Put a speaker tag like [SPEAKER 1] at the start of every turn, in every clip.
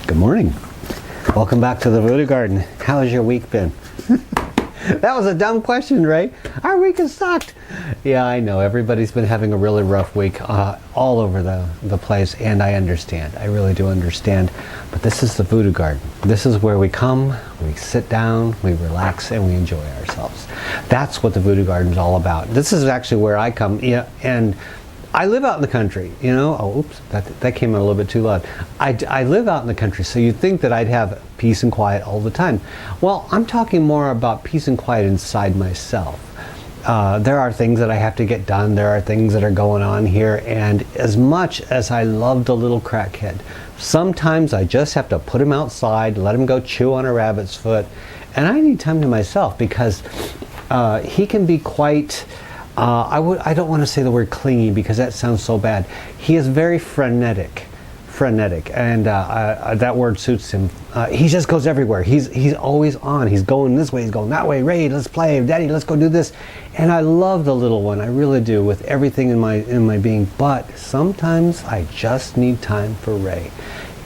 [SPEAKER 1] Good morning. Welcome back to the Voodoo Garden. How has your week been? That was a dumb question, right? Our week has sucked. Yeah, I know. Everybody's been having a really rough week all over the place, and I understand. I really do understand. But this is the Voodoo Garden. This is where we come, we sit down, we relax, and we enjoy ourselves. That's what the Voodoo Garden is all about. This is actually where I come, and I live out in the country, you know. Oh, oops, that came out a little bit too loud. I live out in the country, so you'd think that I'd have peace and quiet all the time. Well, I'm talking more about peace and quiet inside myself. There are things that I have to get done. There are things that are going on here, and as much as I love the little crackhead, sometimes I just have to put him outside, let him go chew on a rabbit's foot, and I need time to myself because he can be quite... I don't want to say the word clingy because that sounds so bad. He is very frenetic, and that word suits him. He just goes everywhere. He's always on. He's going this way. He's going that way. Ray, let's play. Daddy, let's go do this. And I love the little one. I really do, with everything in my being. But sometimes I just need time for Ray.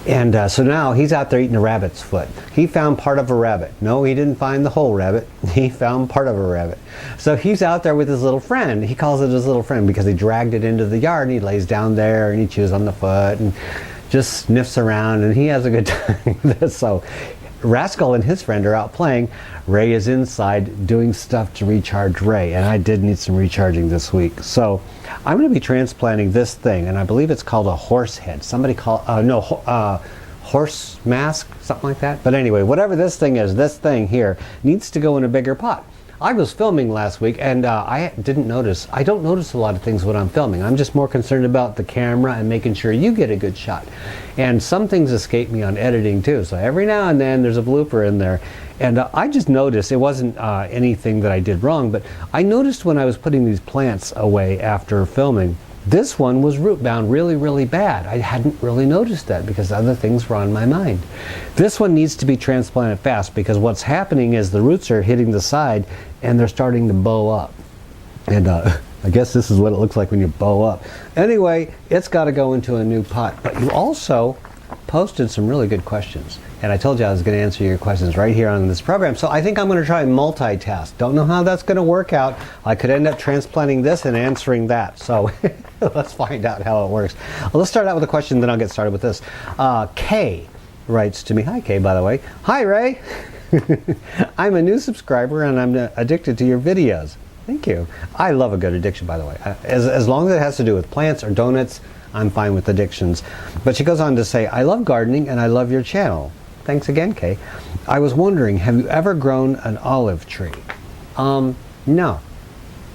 [SPEAKER 1] And so now he's out there eating a rabbit's foot. He found part of a rabbit. No, he didn't find the whole rabbit. He found part of a rabbit. So he's out there with his little friend. He calls it his little friend because he dragged it into the yard, and he lays down there and he chews on the foot and just sniffs around, and he has a good time with it. So Rascal and his friend are out playing. Ray is inside doing stuff to recharge Ray, and I did need some recharging this week. So I'm going to be transplanting this thing, and I believe it's called a horse head. Somebody call horse mask, something like that. But anyway, whatever this thing is, this thing here needs to go in a bigger pot. I was filming last week, and I don't notice a lot of things when I'm filming. I'm just more concerned about the camera and making sure you get a good shot. And some things escape me on editing too, so every now and then there's a blooper in there. And I just noticed, it wasn't anything that I did wrong, but I noticed when I was putting these plants away after filming, this one was root bound really, really bad. I hadn't really noticed that because other things were on my mind. This one needs to be transplanted fast because what's happening is the roots are hitting the side and they're starting to bow up. And I guess this is what it looks like when you bow up. Anyway, it's got to go into a new pot. But you also posted some really good questions. And I told you I was going to answer your questions right here on this program. So I think I'm going to try and multitask. Don't know how that's going to work out. I could end up transplanting this and answering that. So let's find out how it works. Well, let's start out with a question, then I'll get started with this. Kay writes to me. Hi, Kay, by the way. Hi, Ray. I'm a new subscriber and I'm addicted to your videos. Thank you. I love a good addiction, by the way. As long as it has to do with plants or donuts, I'm fine with addictions. But she goes on to say, I love gardening and I love your channel. Thanks again, Kay. I was wondering, have you ever grown an olive tree? No.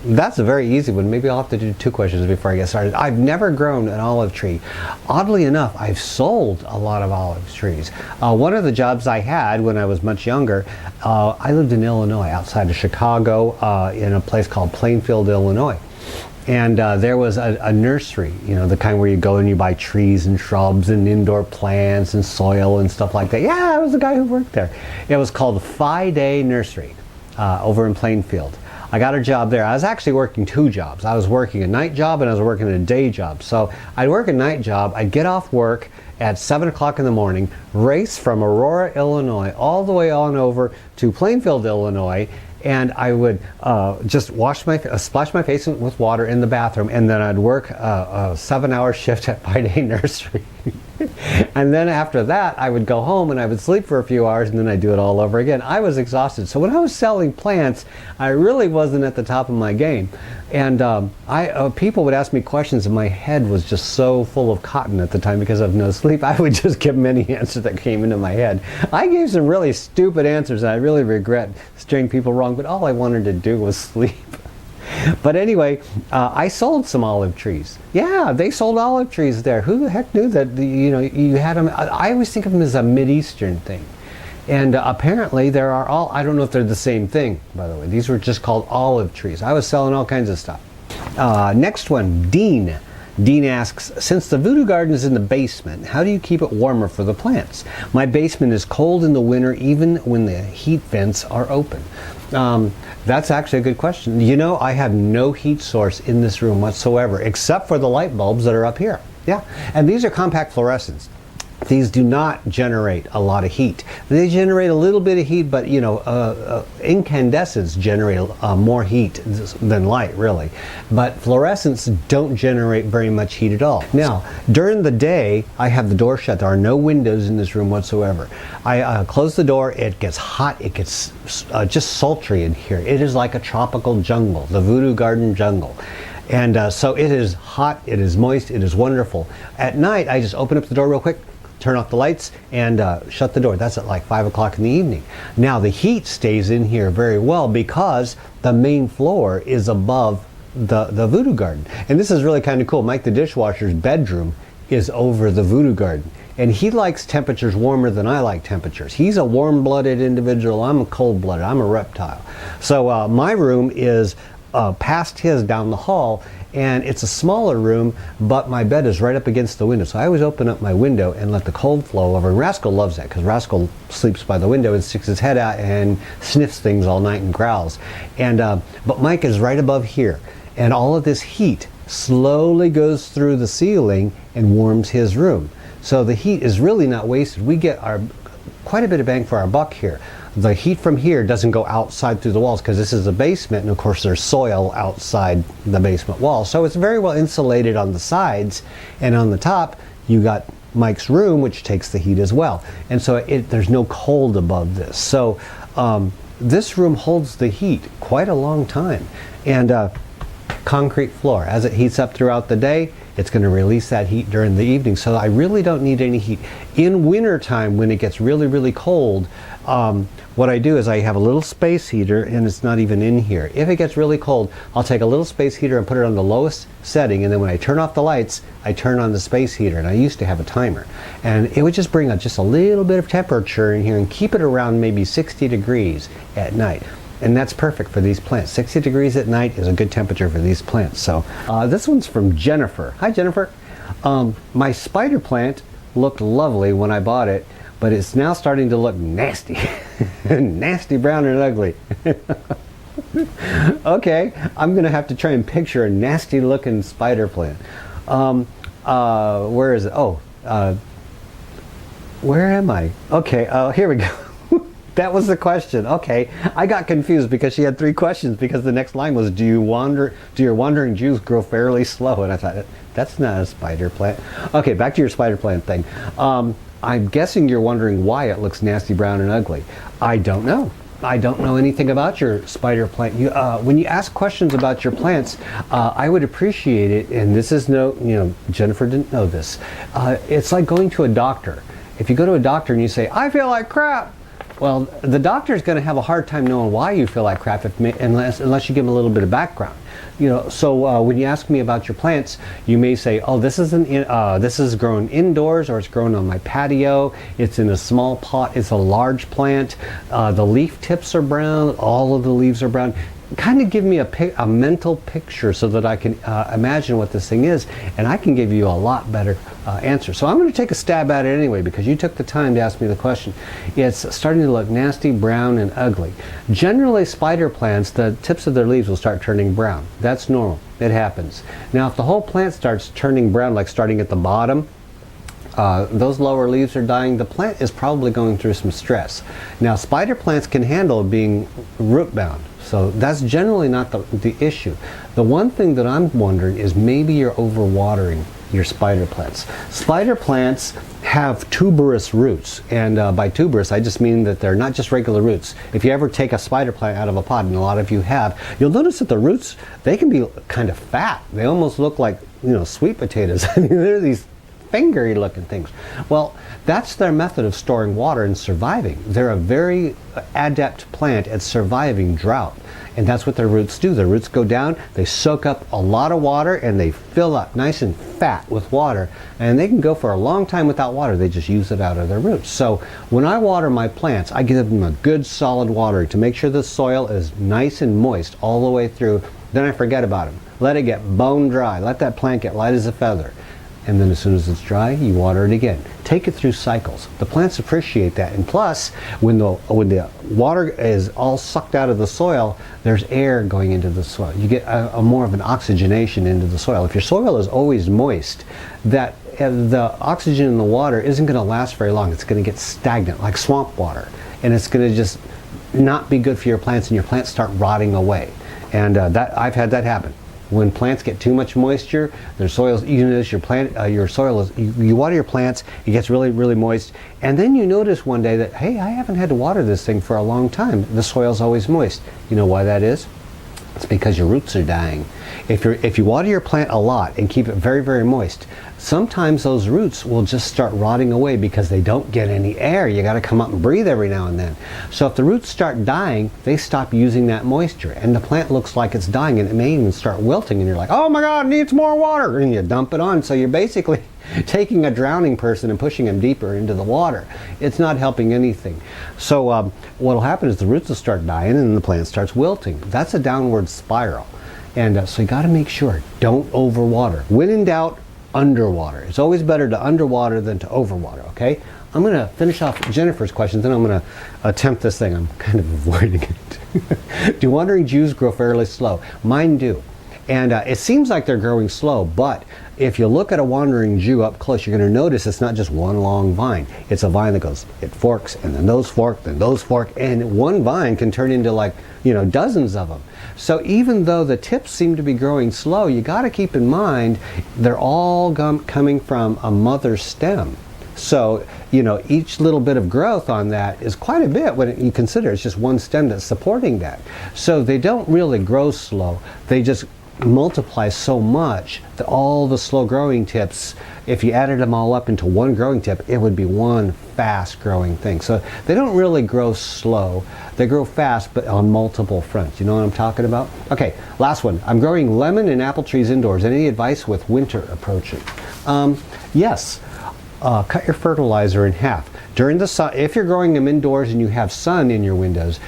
[SPEAKER 1] That's a very easy one. Maybe I'll have to do 2 questions before I get started. I've never grown an olive tree. Oddly enough, I've sold a lot of olive trees. One of the jobs I had when I was much younger, I lived in Illinois, outside of Chicago, in a place called Plainfield, Illinois. And there was a nursery, you know, the kind where you go and you buy trees and shrubs and indoor plants and soil and stuff like that. Yeah, I was the guy who worked there. It was called Day Nursery over in Plainfield. I got a job there. I was actually working 2 jobs. I was working a night job and I was working a day job. So I'd work a night job, I'd get off work at 7 o'clock in the morning, race from Aurora, Illinois, all the way on over to Plainfield, Illinois, and I would just splash my face with water in the bathroom, and then I'd work a 7-hour shift at Day Nursery. And then after that, I would go home and I would sleep for a few hours, and then I'd do it all over again. I was exhausted. So when I was selling plants, I really wasn't at the top of my game. And people would ask me questions, and my head was just so full of cotton at the time because of no sleep. I would just give them any answer that came into my head. I gave some really stupid answers, and I really regret steering people wrong, but all I wanted to do was sleep. But anyway, I sold some olive trees. Yeah, they sold olive trees there. Who the heck knew that, you had them? I always think of them as a Mideastern thing. And apparently there are I don't know if they're the same thing, by the way. These were just called olive trees. I was selling all kinds of stuff. Next one, Dean. Dean asks, since the Voodoo Garden is in the basement, how do you keep it warmer for the plants? My basement is cold in the winter even when the heat vents are open. That's actually a good question. You know, I have no heat source in this room whatsoever, except for the light bulbs that are up here. Yeah, and these are compact fluorescents. These do not generate a lot of heat. They generate a little bit of heat, but incandescents generate more heat than light, really. But fluorescents don't generate very much heat at all. Now, during the day, I have the door shut. There are no windows in this room whatsoever. I close the door, it gets hot, it gets just sultry in here. It is like a tropical jungle, the Voodoo garden jungle. And so it is hot, it is moist, it is wonderful. At night, I just open up the door real quick, turn off the lights, and shut the door. That's at like 5 o'clock in the evening. Now the heat stays in here very well because the main floor is above the Voodoo garden. And this is really kind of cool. Mike the dishwasher's bedroom is over the Voodoo garden. And he likes temperatures warmer than I like temperatures. He's a warm-blooded individual. I'm a cold-blooded. I'm a reptile. So my room is past his down the hall, and it's a smaller room, but my bed is right up against the window. So I always open up my window and let the cold flow over. And Rascal loves that because Rascal sleeps by the window and sticks his head out and sniffs things all night and growls. And but Mike is right above here, and all of this heat slowly goes through the ceiling and warms his room. So the heat is really not wasted. We get quite a bit of bang for our buck here. The heat from here doesn't go outside through the walls because this is a basement, and of course there's soil outside the basement wall. So it's very well insulated on the sides, and on the top you got Mike's room, which takes the heat as well. And so there's no cold above this. So this room holds the heat quite a long time. And concrete floor. As it heats up throughout the day, it's going to release that heat during the evening. So I really don't need any heat. In winter time, when it gets really, really cold, what I do is I have a little space heater, and it's not even in here. If it gets really cold, I'll take a little space heater and put it on the lowest setting, and then when I turn off the lights, I turn on the space heater. And I used to have a timer, and it would just bring just a little bit of temperature in here and keep it around maybe 60 degrees at night. And that's perfect for these plants. 60 degrees at night is a good temperature for these plants. So this one's from Jennifer. Hi, Jennifer. My spider plant looked lovely when I bought it, but it's now starting to look nasty. Nasty, brown, and ugly. Okay, I'm going to have to try and picture a nasty looking spider plant. Where is it? Oh, where am I? Okay, here we go. That was the question. Okay, I got confused because she had 3 questions, because the next line was, do your wandering Jews grow fairly slow? And I thought, that's not a spider plant. Okay, back to your spider plant thing. I'm guessing you're wondering why it looks nasty, brown, and ugly. I don't know. I don't know anything about your spider plant. When you ask questions about your plants, I would appreciate it, and this is Jennifer didn't know this. It's like going to a doctor. If you go to a doctor and you say, I feel like crap, well, the doctor's going to have a hard time knowing why you feel like crap unless you give them a little bit of background. So when you ask me about your plants, you may say, oh, this is grown indoors, or it's grown on my patio, it's in a small pot, it's a large plant, the leaf tips are brown, all of the leaves are brown. Kind of give me a mental picture so that I can imagine what this thing is, and I can give you a lot better answer. So I'm going to take a stab at it anyway, because you took the time to ask me the question. It's starting to look nasty, brown, and ugly. Generally, spider plants, the tips of their leaves will start turning brown. That's normal. It happens. Now, if the whole plant starts turning brown, like starting at the bottom, those lower leaves are dying, the plant is probably going through some stress. Now, spider plants can handle being root bound. So that's generally not the issue. The one thing that I'm wondering is maybe you're overwatering your spider plants. Spider plants have tuberous roots, and by tuberous I just mean that they're not just regular roots. If you ever take a spider plant out of a pot, and a lot of you have, you'll notice that the roots, they can be kind of fat. They almost look like sweet potatoes. I mean, they're these fingery looking things. Well, that's their method of storing water and surviving. They're a very adept plant at surviving drought, and that's what their roots do. Their roots go down, they soak up a lot of water, and they fill up nice and fat with water, and they can go for a long time without water. They just use it out of their roots. So when I water my plants, I give them a good solid watering to make sure the soil is nice and moist all the way through. Then I forget about them. Let it get bone dry. Let that plant get light as a feather. And then as soon as it's dry, you water it again. Take it through cycles. The plants appreciate that. And plus, when the water is all sucked out of the soil, there's air going into the soil. You get a more of an oxygenation into the soil. If your soil is always moist, that the oxygen in the water isn't going to last very long. It's going to get stagnant, like swamp water, and it's going to just not be good for your plants, and your plants start rotting away. And I've had that happen. When plants get too much moisture, their soils, you notice your soil is, you water your plants, it gets really, really moist, and then you notice one day that, hey, I haven't had to water this thing for a long time. The soil's always moist. You know why that is? It's because your roots are dying. If you water your plant a lot and keep it very, very moist, sometimes those roots will just start rotting away because they don't get any air. You got to come up and breathe every now and then. So if the roots start dying, they stop using that moisture, and the plant looks like it's dying, and it may even start wilting, and you're like, oh my God, it needs more water, and you dump it on. So you're basically taking a drowning person and pushing him deeper into the water. It's not helping anything. So what will happen is the roots will start dying and the plant starts wilting. That's a downward spiral. And so you got to make sure, don't overwater. When in doubt, underwater. It's always better to underwater than to overwater, okay? I'm going to finish off Jennifer's questions, then I'm going to attempt this thing. I'm kind of avoiding it. Do wandering Jews grow fairly slow? Mine do. And it seems like they're growing slow, but if you look at a wandering Jew up close, you're going to notice it's not just one long vine. It's a vine that goes, it forks, and then those fork, then those fork, and one vine can turn into like, dozens of them. So even though the tips seem to be growing slow, you got to keep in mind they're all coming from a mother stem. So, each little bit of growth on that is quite a bit when you consider it's just one stem that's supporting that. So they don't really grow slow. They just multiply so much that all the slow growing tips, if you added them all up into one growing tip, it would be one fast growing thing. So they don't really grow slow. They grow fast, but on multiple fronts. You know what I'm talking about? Okay, last one. I'm growing lemon and apple trees indoors. Any advice with winter approaching? Yes. Cut your fertilizer in half. During the sun, if you're growing them indoors and you have sun in your windows,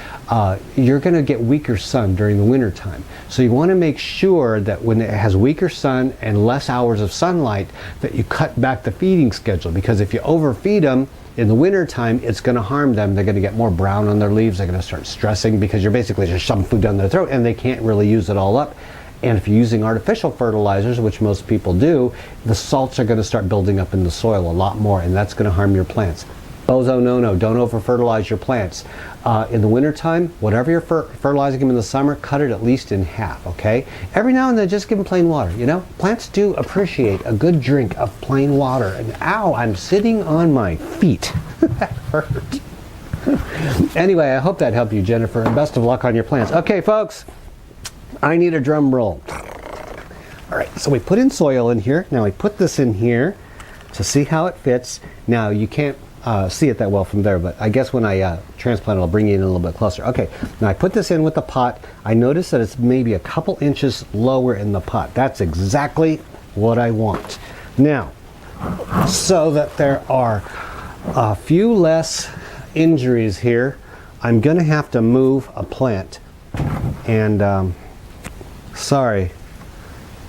[SPEAKER 1] you're going to get weaker sun during the winter time. So you want to make sure that when it has weaker sun and less hours of sunlight, that you cut back the feeding schedule, because if you overfeed them in the winter time, it's going to harm them. They're going to get more brown on their leaves. They're going to start stressing because you're basically just shoving food down their throat and they can't really use it all up. And if you're using artificial fertilizers, which most people do, the salts are going to start building up in the soil a lot more, and that's going to harm your plants. Bozo no, don't over-fertilize your plants. In the wintertime, whatever you're fertilizing them in the summer, cut it at least in half, okay? Every now and then, just give them plain water, Plants do appreciate a good drink of plain water. And ow, I'm sitting on my feet. That hurt. Anyway, I hope that helped you, Jennifer, and best of luck on your plants. Okay, folks. I need a drum roll. All right, so we put in soil in here. Now we put this in here to see how it fits. Now you can't see it that well from there, but I guess when I transplant it, I'll bring you in a little bit closer. Okay, now I put this in with the pot. I notice that it's maybe a couple inches lower in the pot. That's exactly what I want. Now, so that there are a few less injuries here, I'm going to have to move a plant. And sorry,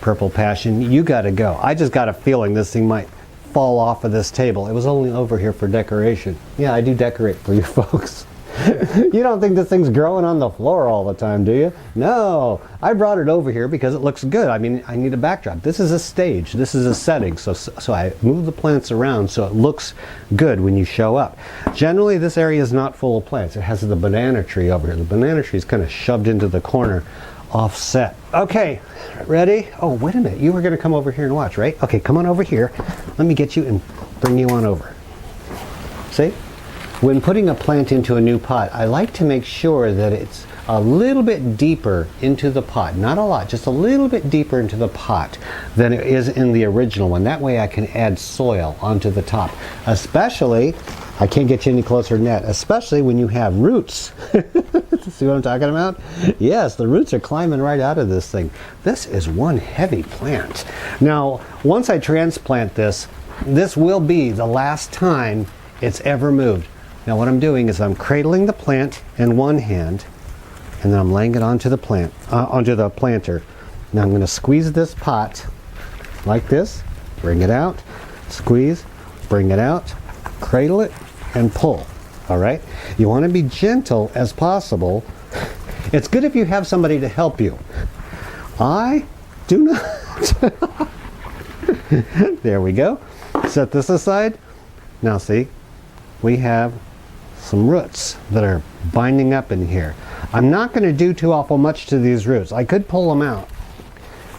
[SPEAKER 1] Purple Passion, you got to go. I just got a feeling this thing might fall off of this table. It was only over here for decoration. Yeah, I do decorate for you folks. You don't think this thing's growing on the floor all the time, do you? No, I brought it over here because it looks good. I mean, I need a backdrop. This is a stage. This is a setting. So I move the plants around so it looks good when you show up. Generally, this area is not full of plants. It has the banana tree over here. The banana tree is kind of shoved into the corner, offset. Okay, ready? Oh, wait a minute. You were going to come over here and watch, right? Okay, come on over here. Let me get you and bring you on over. See? When putting a plant into a new pot, I like to make sure that it's a little bit deeper into the pot. Not a lot, just a little bit deeper into the pot than it is in the original one. That way I can add soil onto the top. Especially, I can't get you any closer than that, especially when you have roots. See what I'm talking about? Yes, the roots are climbing right out of this thing. This is one heavy plant. Now, once I transplant this, this will be the last time it's ever moved. Now what I'm doing is I'm cradling the plant in one hand, and then I'm laying it onto the plant, onto the planter. Now I'm going to squeeze this pot like this, bring it out, squeeze, bring it out, cradle it, and pull. All right? You want to be gentle as possible. It's good if you have somebody to help you. I do not. There we go. Set this aside. Now see, we have some roots that are binding up in here. I'm not going to do too awful much to these roots. I could pull them out,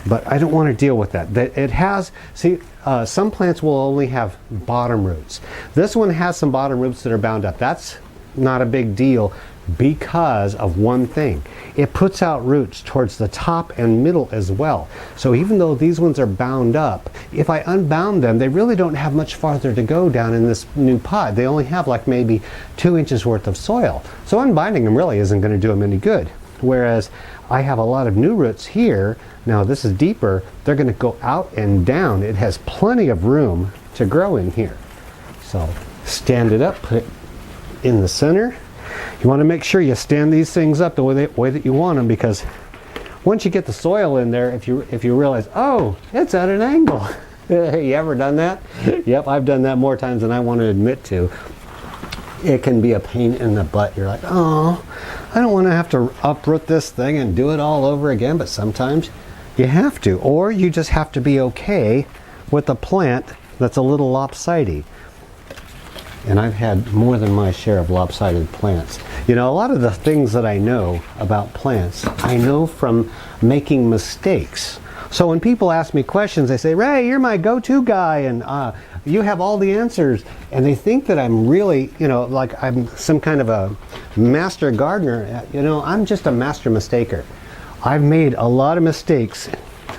[SPEAKER 1] but I don't want to deal with that. It has, see, some plants will only have bottom roots. This one has some bottom roots that are bound up. That's not a big deal because of one thing. It puts out roots towards the top and middle as well. So even though these ones are bound up, if I unbound them, they really don't have much farther to go down in this new pot. They only have like maybe 2 inches worth of soil. So unbinding them really isn't going to do them any good. Whereas I have a lot of new roots here. Now this is deeper. They're going to go out and down. It has plenty of room to grow in here. So stand it up, put it in the center. You want to make sure you stand these things up the way that you want them, because once you get the soil in there, if you realize, oh, it's at an angle. You ever done that? Yep, I've done that more times than I want to admit to. It can be a pain in the butt. You're like, oh, I don't want to have to uproot this thing and do it all over again, but sometimes you have to, or you just have to be okay with a plant that's a little lopsided. And I've had more than my share of lopsided plants. You know, a lot of the things that I know about plants, I know from making mistakes. So when people ask me questions, they say, Ray, you're my go-to guy, and you have all the answers. And they think that I'm really, you know, like I'm some kind of a master gardener. You know, I'm just a master mistaker. I've made a lot of mistakes.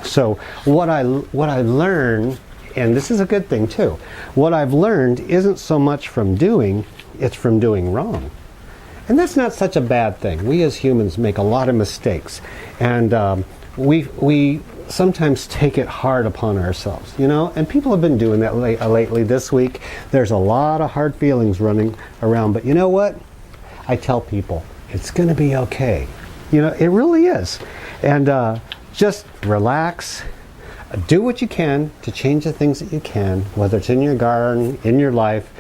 [SPEAKER 1] So what I learn, and this is a good thing too, what I've learned isn't so much from doing, it's from doing wrong. And that's not such a bad thing. We as humans make a lot of mistakes, and we sometimes take it hard upon ourselves, you know, and people have been doing that lately. This week there's a lot of hard feelings running around, but you know what? I tell people, it's going to be okay. You know, it really is. And just relax. Do what you can to change the things that you can, whether it's in your garden, in your life,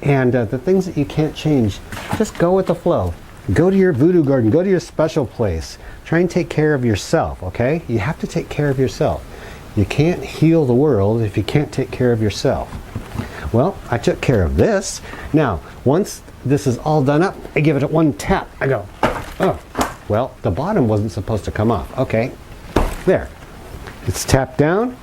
[SPEAKER 1] and the things that you can't change, just go with the flow. Go to your voodoo garden, go to your special place. Try and take care of yourself, okay? You have to take care of yourself. You can't heal the world if you can't take care of yourself. Well, I took care of this. Now, once this is all done up, I give it one tap. I go, oh, well, the bottom wasn't supposed to come off. Okay, there. It's tapped down.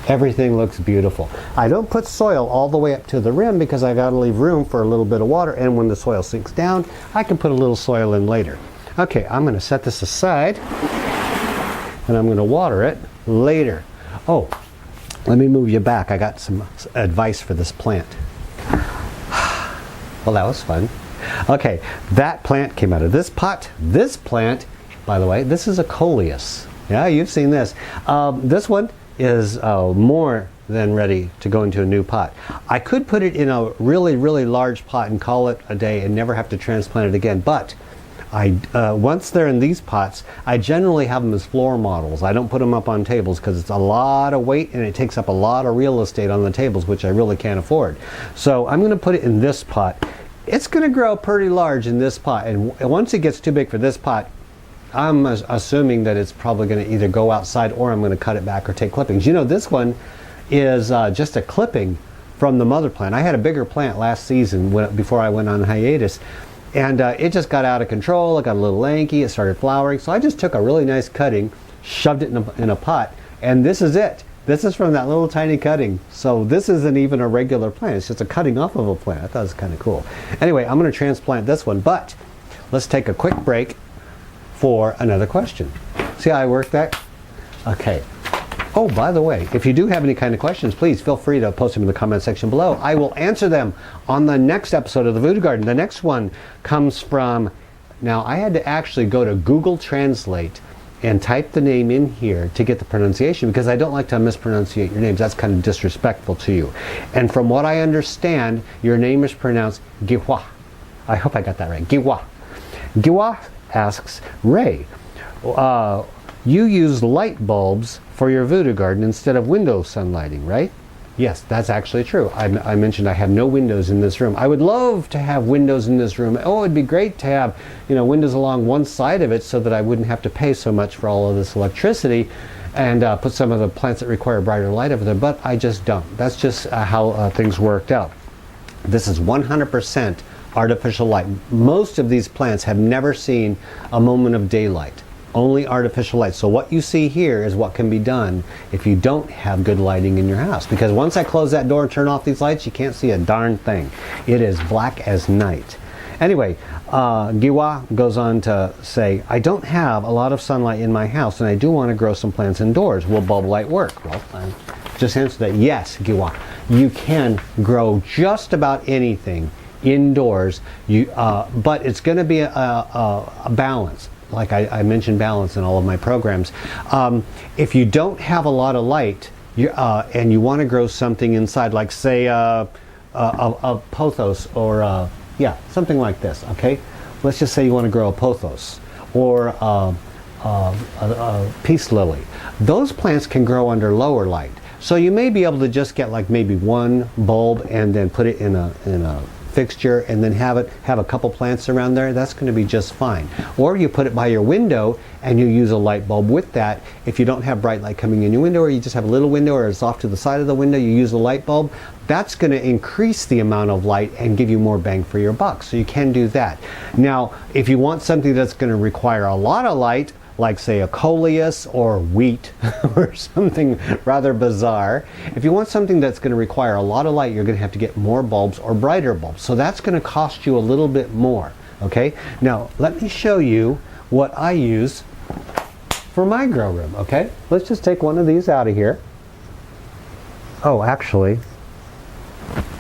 [SPEAKER 1] Everything looks beautiful. I don't put soil all the way up to the rim because I got to leave room for a little bit of water, and when the soil sinks down, I can put a little soil in later. Okay, I'm going to set this aside, and I'm going to water it later. Oh, let me move you back. I got some advice for this plant. Well, that was fun. Okay, that plant came out of this pot. This plant, by the way, this is a Coleus. Yeah, you've seen this. This one is more than ready to go into a new pot. I could put it in a really, really large pot and call it a day and never have to transplant it again. But once they're in these pots, I generally have them as floor models. I don't put them up on tables because it's a lot of weight and it takes up a lot of real estate on the tables, which I really can't afford. So I'm going to put it in this pot. It's going to grow pretty large in this pot, and once it gets too big for this pot, I'm assuming that it's probably going to either go outside or I'm going to cut it back or take clippings. You know, this one is just a clipping from the mother plant. I had a bigger plant last season before I went on hiatus, and it just got out of control. It got a little lanky. It started flowering. So I just took a really nice cutting, shoved it in a pot, and this is it. This is from that little tiny cutting. So this isn't even a regular plant. It's just a cutting off of a plant. I thought it was kind of cool. Anyway, I'm going to transplant this one, but let's take a quick break for another question. See how I worked that? Okay. Oh, by the way, if you do have any kind of questions, please feel free to post them in the comment section below. I will answer them on the next episode of the Voodoo Garden. The next one comes from, now I had to actually go to Google Translate and type the name in here to get the pronunciation, because I don't like to mispronunciate your names. That's kind of disrespectful to you. And from what I understand, your name is pronounced Giwa. I hope I got that right. Giwa. Giwa asks, Ray, you use light bulbs for your voodoo garden instead of window sunlighting, right? Yes, that's actually true. I mentioned I have no windows in this room. I would love to have windows in this room. Oh, it'd be great to have, you know, windows along one side of it so that I wouldn't have to pay so much for all of this electricity. and put some of the plants that require brighter light over there, but I just don't. That's just how things worked out. This is 100% artificial light. Most of these plants have never seen a moment of daylight. Only artificial light. So what you see here is what can be done if you don't have good lighting in your house. Because once I close that door and turn off these lights, you can't see a darn thing. It is black as night. Anyway, Giwa goes on to say, I don't have a lot of sunlight in my house and I do want to grow some plants indoors. Will bulb light work? Well, I just answered that. Yes, Giwa. You can grow just about anything indoors, but it's going to be a balance. Like I mentioned balance in all of my programs. If you don't have a lot of light and you want to grow something inside, like say a pothos or yeah, something like this, okay? Let's just say you want to grow a pothos or a peace lily. Those plants can grow under lower light. So you may be able to just get like maybe one bulb and then put it in a fixture and then have a couple plants around there. That's going to be just fine. Or you put it by your window and you use a light bulb with that. If you don't have bright light coming in your window, or you just have a little window or it's off to the side of the window, you use a light bulb. That's going to increase the amount of light and give you more bang for your buck. So you can do that. Now, if you want something that's going to require a lot of light, like say a Coleus or wheat or something rather bizarre. If you want something that's going to require a lot of light, you're going to have to get more bulbs or brighter bulbs. So that's going to cost you a little bit more. Okay, now let me show you what I use for my grow room. Okay, let's just take one of these out of here. Oh, actually,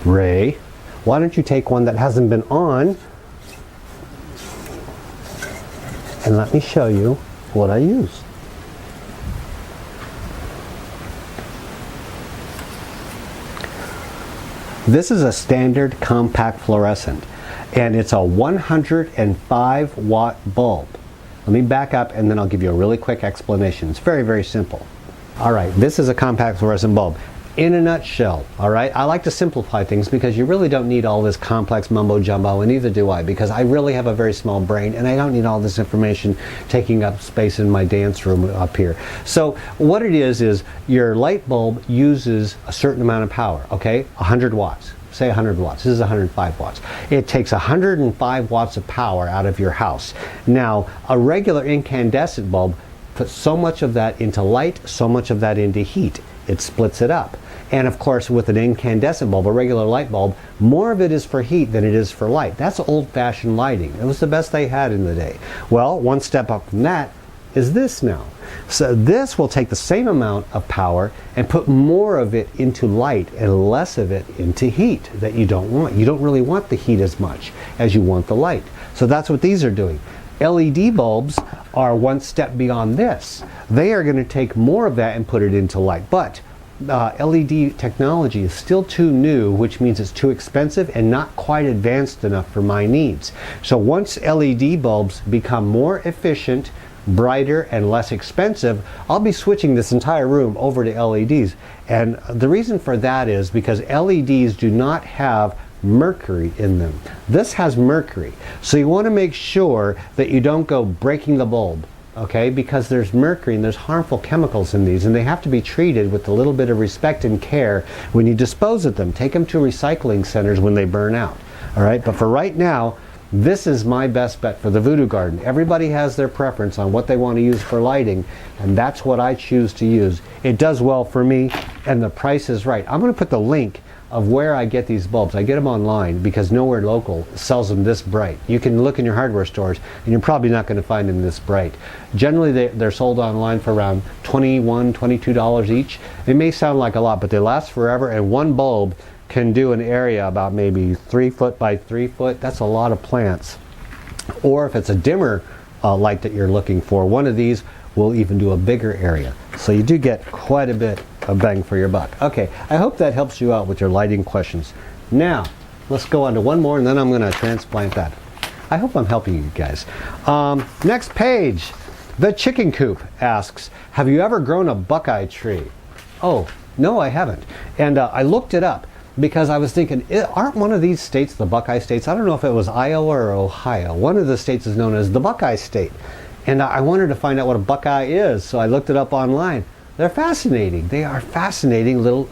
[SPEAKER 1] Ray, why don't you take one that hasn't been on and let me show you what I use. This is a standard compact fluorescent and it's a 105 watt bulb. Let me back up and then I'll give you a really quick explanation. It's very, very simple. Alright, this is a compact fluorescent bulb. In a nutshell, alright, I like to simplify things because you really don't need all this complex mumbo jumbo, and neither do I, because I really have a very small brain and I don't need all this information taking up space in my dance room up here. So what it is your light bulb uses a certain amount of power, okay, 100 watts. Say 100 watts. This is 105 watts. It takes 105 watts of power out of your house. Now, a regular incandescent bulb puts so much of that into light, so much of that into heat. It splits it up. And of course, with an incandescent bulb, a regular light bulb, more of it is for heat than it is for light. That's old-fashioned lighting. It was the best they had in the day. Well, one step up from that is this now. So this will take the same amount of power and put more of it into light and less of it into heat that you don't want. You don't really want the heat as much as you want the light. So that's what these are doing. LED bulbs are one step beyond this. They are going to take more of that and put it into light. But LED technology is still too new, which means it's too expensive and not quite advanced enough for my needs. So once LED bulbs become more efficient, brighter, and less expensive, I'll be switching this entire room over to LEDs. And the reason for that is because LEDs do not have mercury in them. This has mercury. So you want to make sure that you don't go breaking the bulb, okay? Because there's mercury and there's harmful chemicals in these, and they have to be treated with a little bit of respect and care when you dispose of them. Take them to recycling centers when they burn out, all right? But for right now, this is my best bet for the Voodoo garden. Everybody has their preference on what they want to use for lighting, and that's what I choose to use. It does well for me, and the price is right. I'm going to put the link of where I get these bulbs. I get them online because nowhere local sells them this bright. You can look in your hardware stores and you're probably not going to find them this bright. Generally they're sold online for around $21, $22 each. It may sound like a lot, but they last forever, and one bulb can do an area about maybe 3 foot by 3 foot. That's a lot of plants. Or if it's a dimmer light that you're looking for, one of these will even do a bigger area. So you do get quite a bit of bang for your buck. Okay, I hope that helps you out with your lighting questions. Now, let's go on to one more and then I'm going to transplant that. I hope I'm helping you guys. Next page. The Chicken Coop asks, have you ever grown a Buckeye tree? Oh, no, I haven't. And I looked it up because I was thinking, aren't one of these states the Buckeye states? I don't know if it was Iowa or Ohio. One of the states is known as the Buckeye state. And I wanted to find out what a Buckeye is, so I looked it up online. They're fascinating. They are fascinating little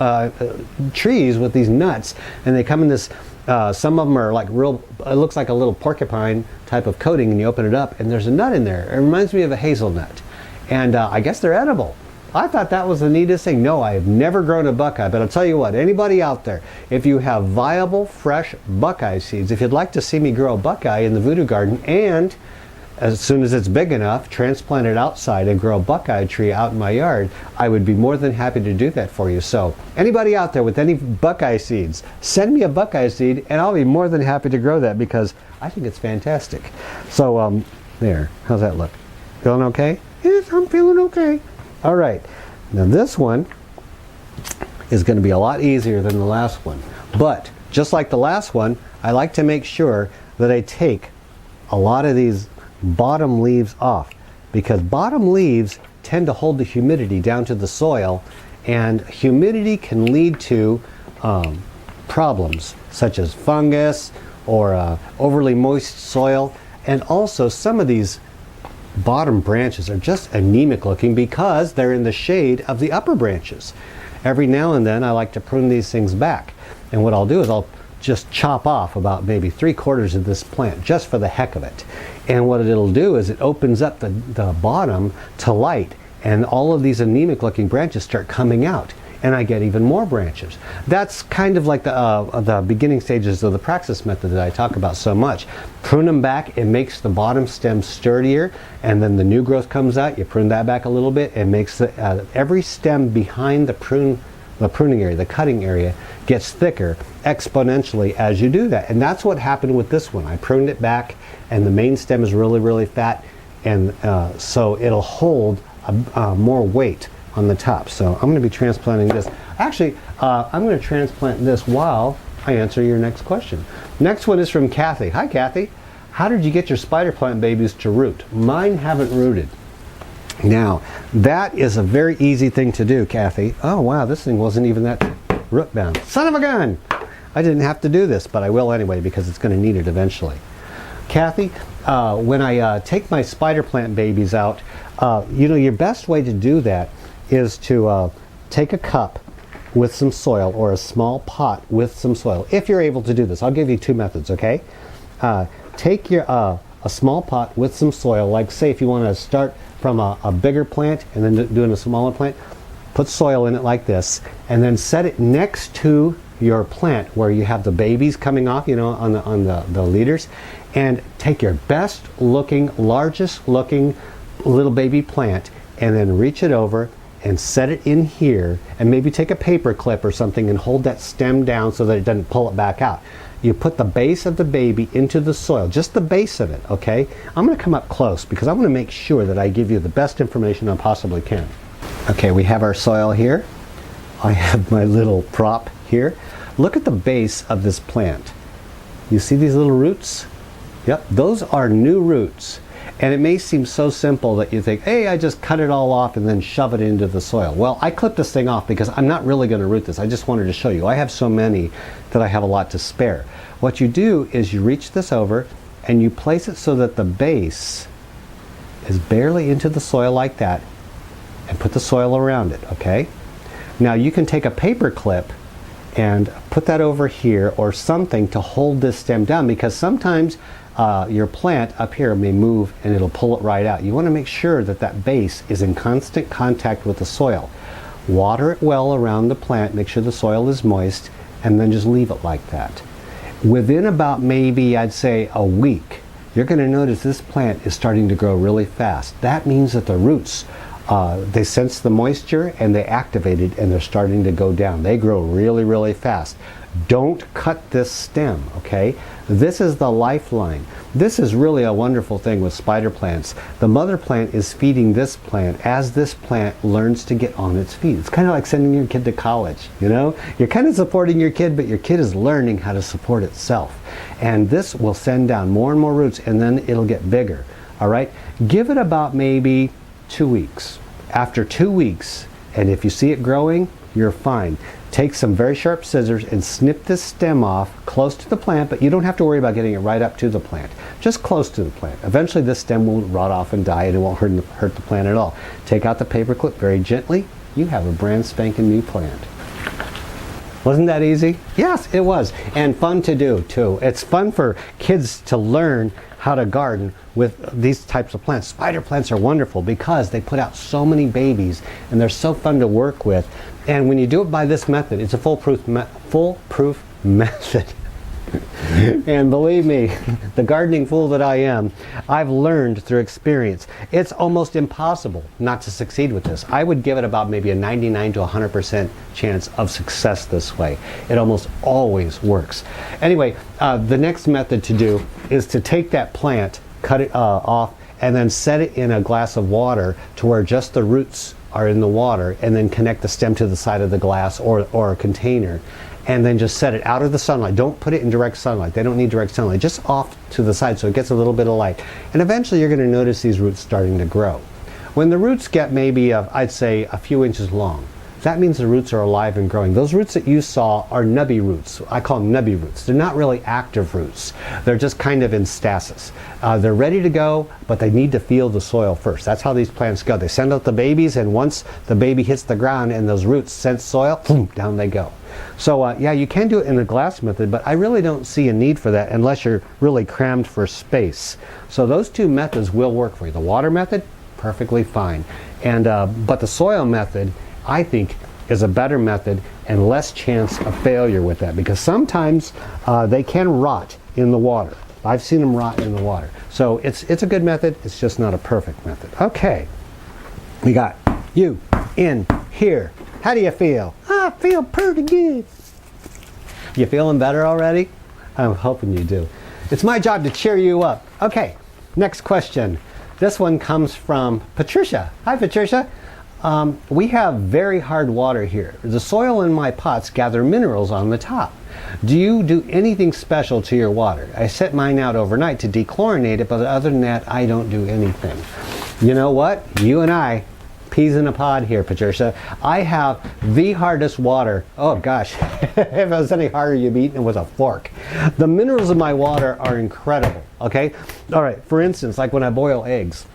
[SPEAKER 1] trees with these nuts, and they come in this, some of them are like real, it looks like a little porcupine type of coating, and you open it up and there's a nut in there. It reminds me of a hazelnut, and I guess they're edible. I thought that was the neatest thing. No, I have never grown a Buckeye, but I'll tell you what, anybody out there, if you have viable, fresh Buckeye seeds, if you'd like to see me grow a Buckeye in the Voodoo garden, and as soon as it's big enough, transplant it outside and grow a Buckeye tree out in my yard, I would be more than happy to do that for you. So anybody out there with any Buckeye seeds, send me a Buckeye seed and I'll be more than happy to grow that, because I think it's fantastic. So there, how's that look? Feeling okay? Yes, I'm feeling okay. All right, now this one is going to be a lot easier than the last one. But just like the last one, I like to make sure that I take a lot of these bottom leaves off, because bottom leaves tend to hold the humidity down to the soil, and humidity can lead to problems such as fungus or overly moist soil. And also some of these bottom branches are just anemic looking because they're in the shade of the upper branches. Every now and then I like to prune these things back, and what I'll do is I'll just chop off about maybe 3/4 of this plant just for the heck of it. And what it'll do is it opens up the bottom to light, and all of these anemic looking branches start coming out, and I get even more branches. That's kind of like the beginning stages of the praxis method that I talk about so much. Prune them back, it makes the bottom stem sturdier, and then the new growth comes out, you prune that back a little bit, it makes every stem behind the pruning area, the cutting area, gets thicker exponentially as you do that. And that's what happened with this one. I pruned it back, and the main stem is really, really fat, and so it'll hold more weight on the top. So I'm going to be transplanting this. Actually, I'm going to transplant this while I answer your next question. Next one is from Kathy. Hi, Kathy. How did you get your spider plant babies to root? Mine haven't rooted. Now, that is a very easy thing to do, Kathy. Oh, wow, this thing wasn't even that root bound. Son of a gun! I didn't have to do this, but I will anyway, because it's going to need it eventually. Kathy, when I take my spider plant babies out, you know, your best way to do that is to take a cup with some soil, or a small pot with some soil, if you're able to do this. I'll give you two methods, okay? Take your a small pot with some soil, like say if you want to start from a bigger plant and then doing a smaller plant, put soil in it like this, and then set it next to your plant where you have the babies coming off, you know, on the leaders, and take your best looking, largest looking little baby plant, and then reach it over and set it in here, and maybe take a paper clip or something and hold that stem down so that it doesn't pull it back out. You put the base of the baby into the soil, just the base of it, okay? I'm going to come up close because I want to make sure that I give you the best information I possibly can. Okay, we have our soil here. I have my little prop here. Look at the base of this plant. You see these little roots? Yep, those are new roots. And it may seem so simple that you think, hey, I just cut it all off and then shove it into the soil. Well, I clipped this thing off because I'm not really going to root this. I just wanted to show you. I have so many that I have a lot to spare. What you do is you reach this over and you place it so that the base is barely into the soil like that, and put the soil around it, okay? Now you can take a paper clip and put that over here or something to hold this stem down, because sometimes your plant up here may move and it'll pull it right out. You want to make sure that that base is in constant contact with the soil. Water it well around the plant, make sure the soil is moist, and then just leave it like that. Within about maybe, I'd say, a week, you're going to notice this plant is starting to grow really fast. That means that the roots, they sense the moisture and they activate it, and they're starting to go down. They grow really, really fast. Don't cut this stem, okay? This is the lifeline. This is really a wonderful thing with spider plants. The mother plant is feeding this plant as this plant learns to get on its feet. It's kind of like sending your kid to college, you know? You're kind of supporting your kid, but your kid is learning how to support itself. And this will send down more and more roots, and then it'll get bigger, all right? Give it about maybe 2 weeks. After 2 weeks, and if you see it growing, you're fine. Take some very sharp scissors and snip this stem off close to the plant, but you don't have to worry about getting it right up to the plant. Just close to the plant. Eventually this stem will rot off and die, and it won't hurt the plant at all. Take out the paper clip very gently, you have a brand spanking new plant. Wasn't that easy? Yes, it was. And fun to do too. It's fun for kids to learn how to garden with these types of plants. Spider plants are wonderful because they put out so many babies and they're so fun to work with. And when you do it by this method, it's a foolproof method. And believe me, the gardening fool that I am, I've learned through experience. It's almost impossible not to succeed with this. I would give it about maybe a 99 to 100% chance of success this way. It almost always works. Anyway, the next method to do is to take that plant, cut it off, and then set it in a glass of water to where just the roots are in the water, and then connect the stem to the side of the glass or a container. And then just set it out of the sunlight. Don't put it in direct sunlight. They don't need direct sunlight. Just off to the side so it gets a little bit of light. And eventually you're going to notice these roots starting to grow. When the roots get maybe, I'd say, a few inches long, that means the roots are alive and growing. Those roots that you saw are nubby roots. I call them nubby roots. They're not really active roots. They're just kind of in stasis. They're ready to go, but they need to feel the soil first. That's how these plants go. They send out the babies, and once the baby hits the ground and those roots sense soil, boom, down they go. So yeah, you can do it in a glass method, but I really don't see a need for that unless you're really crammed for space. So those two methods will work for you. The water method, perfectly fine. And but the soil method, I think, is a better method and less chance of failure with that, because sometimes they can rot in the water. I've seen them rot in the water. So it's a good method, it's just not a perfect method. Okay, we got you in here. How do you feel? I feel pretty good. You feeling better already? I'm hoping you do. It's my job to cheer you up. Okay, next question. This one comes from Patricia. Hi, Patricia. We have very hard water here. The soil in my pots gather minerals on the top. Do you do anything special to your water? I set mine out overnight to dechlorinate it, but other than that, I don't do anything. You know what? You and I, peas in a pod here, Patricia. I have the hardest water. Oh gosh, if it was any harder, you'd be eating it with a fork. The minerals in my water are incredible, okay? All right, for instance, like when I boil eggs,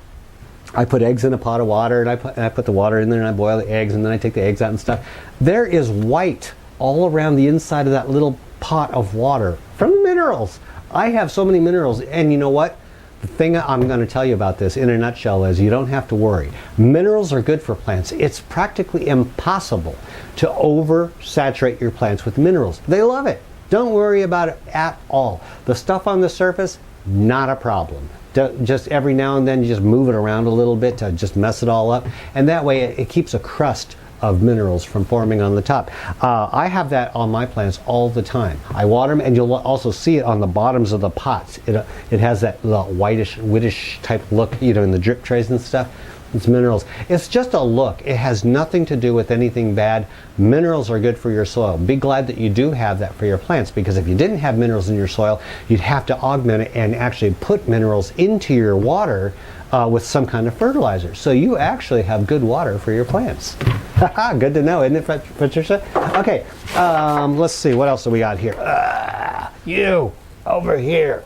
[SPEAKER 1] I put eggs in a pot of water, and I put the water in there, and I boil the eggs, and then I take the eggs out and stuff. There is white all around the inside of that little pot of water from the minerals. I have so many minerals, and you know what? The thing I'm going to tell you about this in a nutshell is you don't have to worry. Minerals are good for plants. It's practically impossible to oversaturate your plants with minerals. They love it. Don't worry about it at all. The stuff on the surface, not a problem. Just every now and then you just move it around a little bit to just mess it all up, and that way it keeps a crust of minerals from forming on the top. I have that on my plants all the time. I water them, and you'll also see it on the bottoms of the pots. It has that whitish type look, you know, in the drip trays and stuff. It's minerals. It's just a look. It has nothing to do with anything bad. Minerals are good for your soil. Be glad that you do have that for your plants, because if you didn't have minerals in your soil, you'd have to augment it and actually put minerals into your water with some kind of fertilizer. So you actually have good water for your plants. Good to know, isn't it, Patricia? Okay, let's see, what else do we got here? You, over here.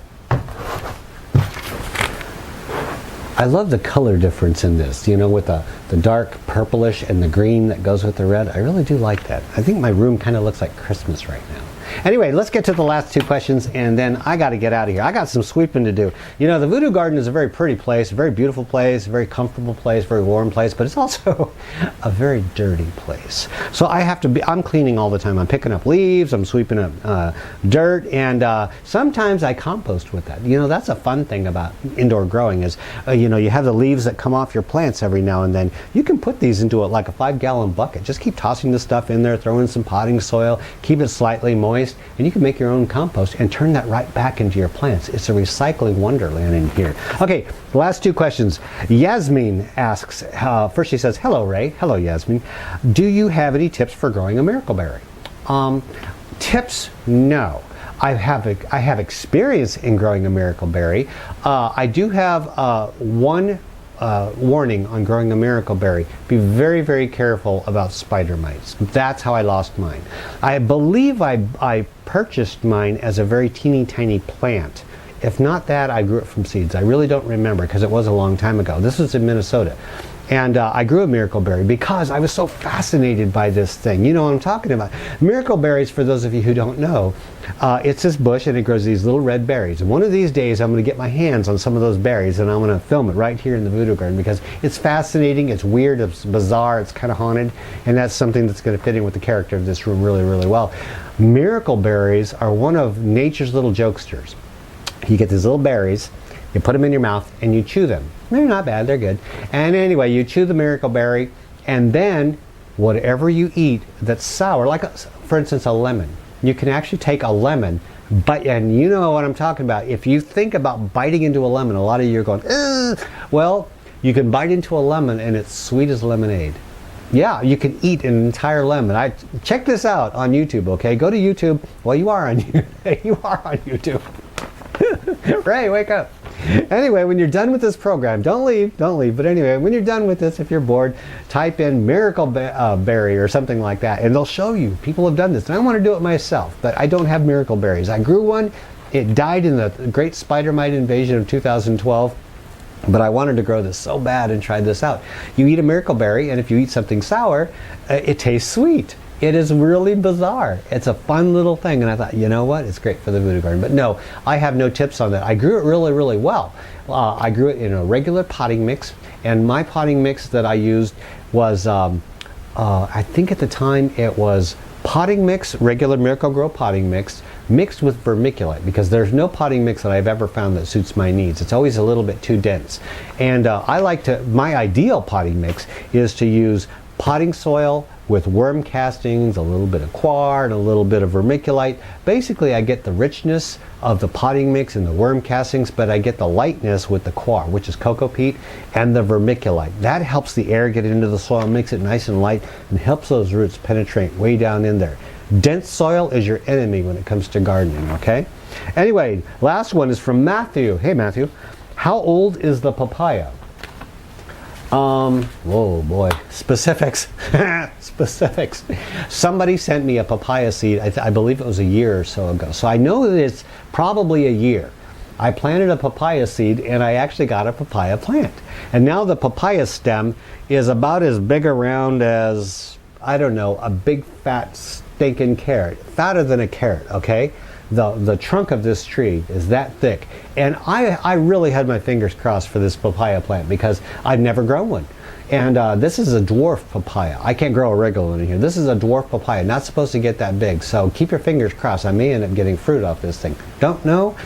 [SPEAKER 1] I love the color difference in this, you know, with the dark purplish and the green that goes with the red. I really do like that. I think my room kind of looks like Christmas right now. Anyway, let's get to the last two questions, and then I got to get out of here. I got some sweeping to do. You know, the Voodoo Garden is a very pretty place, a very beautiful place, a very comfortable place, very warm place, but it's also a very dirty place. So I'm cleaning all the time. I'm picking up leaves, I'm sweeping up dirt, and sometimes I compost with that. You know, that's a fun thing about indoor growing is, you know, you have the leaves that come off your plants every now and then. You can put these into like a 5-gallon bucket. Just keep tossing the stuff in there, throw in some potting soil, keep it slightly moist, and you can make your own compost and turn that right back into your plants. It's a recycling wonderland in here. Okay, the last two questions. Yasmin asks, first she says, hello Ray. Hello Yasmin. Do you have any tips for growing a miracleberry? Tips? No. I have experience in growing a miracleberry. I do have one warning on growing a miracleberry. Be very, very careful about spider mites. That's how I lost mine. I believe I purchased mine as a very teeny tiny plant. If not that, I grew it from seeds. I really don't remember because it was a long time ago. This was in Minnesota. And I grew a miracle berry because I was so fascinated by this thing. You know what I'm talking about. Miracle berries, for those of you who don't know, it's this bush and it grows these little red berries. And one of these days I'm going to get my hands on some of those berries and I'm going to film it right here in the Voodoo Garden because it's fascinating, it's weird, it's bizarre, it's kind of haunted, and that's something that's going to fit in with the character of this room really, really well. Miracle berries are one of nature's little jokesters. You get these little berries, you put them in your mouth and you chew them. They're not bad, they're good. And anyway, you chew the miracle berry and then whatever you eat that's sour, like for instance a lemon, you can actually take a lemon, and you know what I'm talking about. If you think about biting into a lemon, a lot of you are going, ugh. Well, you can bite into a lemon and it's sweet as lemonade. Yeah, you can eat an entire lemon. Check this out on YouTube, okay? Go to YouTube. Well, you are on YouTube. Ray, wake up. Anyway, when you're done with this program, don't leave, but anyway, when you're done with this, if you're bored, type in miracle berry or something like that, and they'll show you. People have done this, and I want to do it myself, but I don't have miracle berries. I grew one. It died in the great spider mite invasion of 2012, but I wanted to grow this so bad and try this out. You eat a miracle berry, and if you eat something sour, it tastes sweet. It is really bizarre. It's a fun little thing, and I thought, you know what? It's great for the Voodoo Garden. But no, I have no tips on that. I grew it really, really well. I grew it in a regular potting mix, and my potting mix that I used was, I think at the time it was potting mix, regular Miracle-Gro potting mix, mixed with vermiculite, because there's no potting mix that I've ever found that suits my needs. It's always a little bit too dense. And my ideal potting mix is to use potting soil with worm castings, a little bit of coir, and a little bit of vermiculite. Basically, I get the richness of the potting mix and the worm castings, but I get the lightness with the coir, which is cocoa peat, and the vermiculite. That helps the air get into the soil, makes it nice and light, and helps those roots penetrate way down in there. Dense soil is your enemy when it comes to gardening, okay? Anyway, last one is from Matthew. Hey, Matthew. How old is the papaya? Whoa boy, specifics. Specifics. Somebody sent me a papaya seed, I believe it was a year or so ago. So I know that it's probably a year. I planted a papaya seed and I actually got a papaya plant. And now the papaya stem is about as big around as, I don't know, a big fat stinking carrot. Fatter than a carrot, okay? The trunk of this tree is that thick, and I really had my fingers crossed for this papaya plant because I've never grown one. And this is a dwarf papaya. I can't grow a regular one in here. This is a dwarf papaya, not supposed to get that big. So keep your fingers crossed. I may end up getting fruit off this thing. Don't know,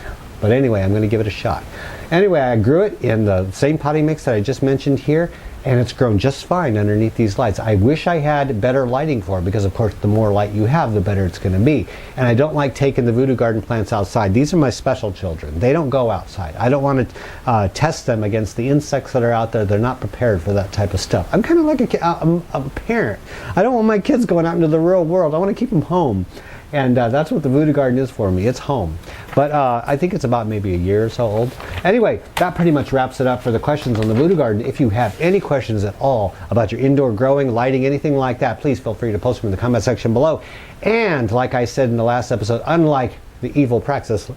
[SPEAKER 1] but anyway, I'm going to give it a shot. Anyway, I grew it in the same potting mix that I just mentioned here, and it's grown just fine underneath these lights. I wish I had better lighting for it because, of course, the more light you have, the better it's going to be. And I don't like taking the Voodoo Garden plants outside. These are my special children. They don't go outside. I don't want to test them against the insects that are out there. They're not prepared for that type of stuff. I'm kind of like a parent. I don't want my kids going out into the real world. I want to keep them home. And that's what the Voodoo Garden is for me. It's home. But I think it's about maybe a year or so old. Anyway, that pretty much wraps it up for the questions on the Voodoo Garden. If you have any questions at all about your indoor growing, lighting, anything like that, please feel free to post them in the comment section below. And like I said in the last episode, unlike the Evil Praxis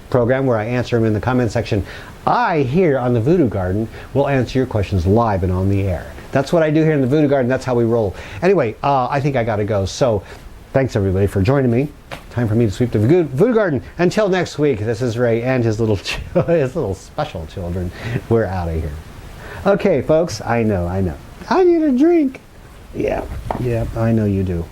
[SPEAKER 1] program where I answer them in the comment section, I here on the Voodoo Garden will answer your questions live and on the air. That's what I do here in the Voodoo Garden. That's how we roll. Anyway, I think I got to go. So thanks everybody for joining me. Time for me to sweep the Voodoo Garden. Until next week, this is Ray and his little special children. We're out of here. Okay, folks, I know. I need a drink. Yeah, I know you do.